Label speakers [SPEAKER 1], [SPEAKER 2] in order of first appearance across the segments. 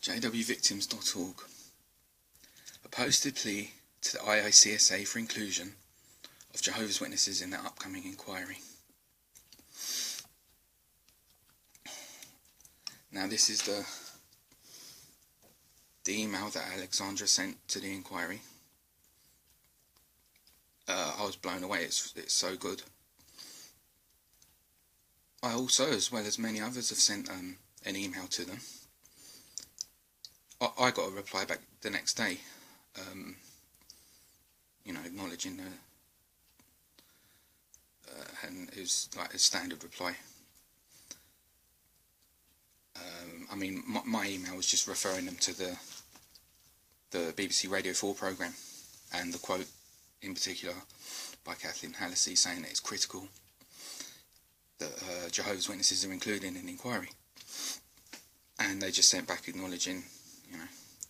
[SPEAKER 1] jwvictims.org. A posted plea to the IICSA for inclusion of Jehovah's Witnesses in their upcoming inquiry. Now this is the email that Alexandra sent to the inquiry. I was blown away. It's so good. I also, as well as many others, have sent an email to them. I got a reply back the next day, acknowledging the, and it was like a standard reply. My email was just referring them to the BBC Radio 4 programme, and the quote in particular by Kathleen Hallisey saying that it's critical that Jehovah's Witnesses are included in the inquiry. And they just sent back acknowledging,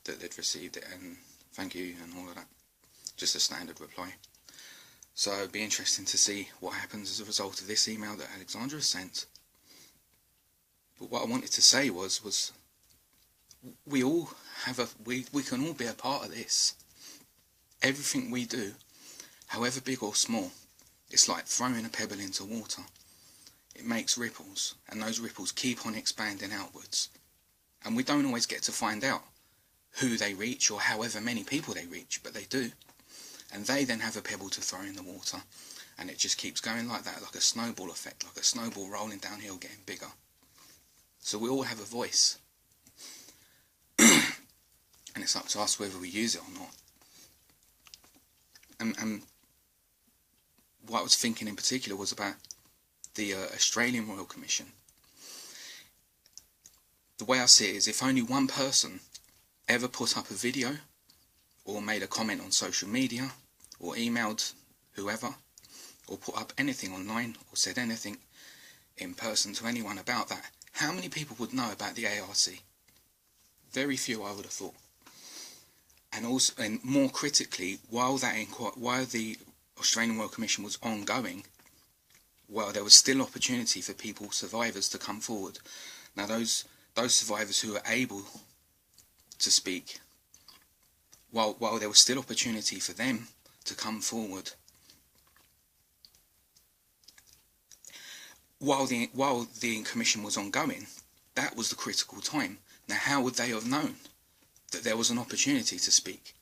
[SPEAKER 1] that they'd received it and thank you and all of that. Just a standard reply. So it'd be interesting to see what happens as a result of this email that Alexandra sent. But what I wanted to say was we all have we can all be a part of this. Everything we do, however big or small, it's like throwing a pebble into water. It makes ripples, and those ripples keep on expanding outwards. And we don't always get to find out who they reach or however many people they reach, but they do. And they then have a pebble to throw in the water, and it just keeps going like that, like a snowball effect, like a snowball rolling downhill, getting bigger. So we all have a voice. And it's up to us whether we use it or not. And what I was thinking in particular was about the Australian Royal Commission. The way I see it is, if only one person ever put up a video or made a comment on social media or emailed whoever or put up anything online or said anything in person to anyone about that, how many people would know about the ARC? Very few, I would have thought. And also, and more critically, while the Australian Royal Commission was ongoing, well, there was still opportunity for survivors to come forward. Now those survivors who were able to speak, while there was still opportunity for them to come forward, while the commission was ongoing, that was the critical time. Now how would they have known that there was an opportunity to speak?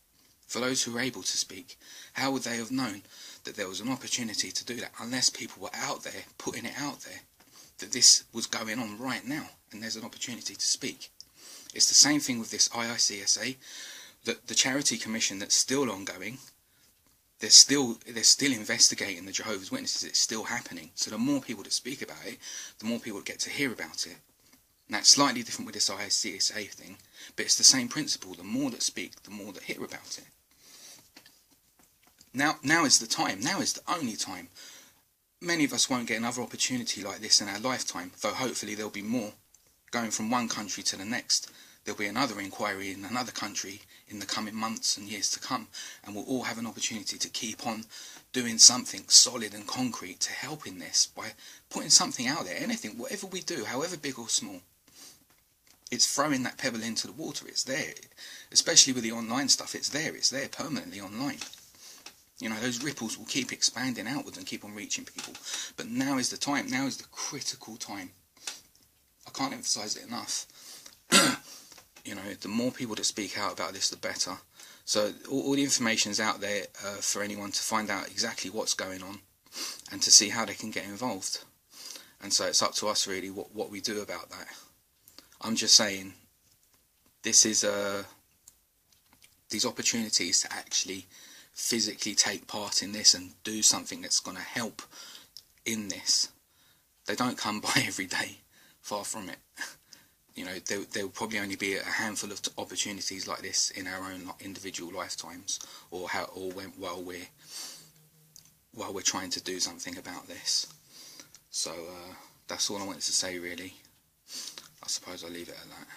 [SPEAKER 1] For those who were able to speak, how would they have known that there was an opportunity to do that unless people were out there putting it out there that this was going on right now and there's an opportunity to speak? It's the same thing with this IICSA, that the charity commission that's still ongoing, they're still investigating the Jehovah's Witnesses. It's still happening. So the more people that speak about it, the more people get to hear about it. And that's slightly different with this IICSA thing, but it's the same principle. The more that speak, the more that hear about it. Now is the time. Now is the only time. Many of us won't get another opportunity like this in our lifetime, though hopefully there'll be more. Going from one country to the next, there'll be another inquiry in another country in the coming months and years to come, and we'll all have an opportunity to keep on doing something solid and concrete to help in this by putting something out there. Anything, whatever we do, however big or small, it's throwing that pebble into the water. It's there, especially with the online stuff. It's there permanently online. Those ripples will keep expanding outwards and keep on reaching people. But now is the time. Now is the critical time. I can't emphasize it enough. The more people that speak out about this, the better. So all the information's out there for anyone to find out exactly what's going on and to see how they can get involved. And so it's up to us really what we do about that. I'm just saying, this is these opportunities to actually physically take part in this and do something that's going to help in this, they don't come by every day. Far from it. There will probably only be a handful of opportunities like this in our own individual lifetimes, or while we're trying to do something about this. So that's all I wanted to say really. I suppose I'll leave it at that.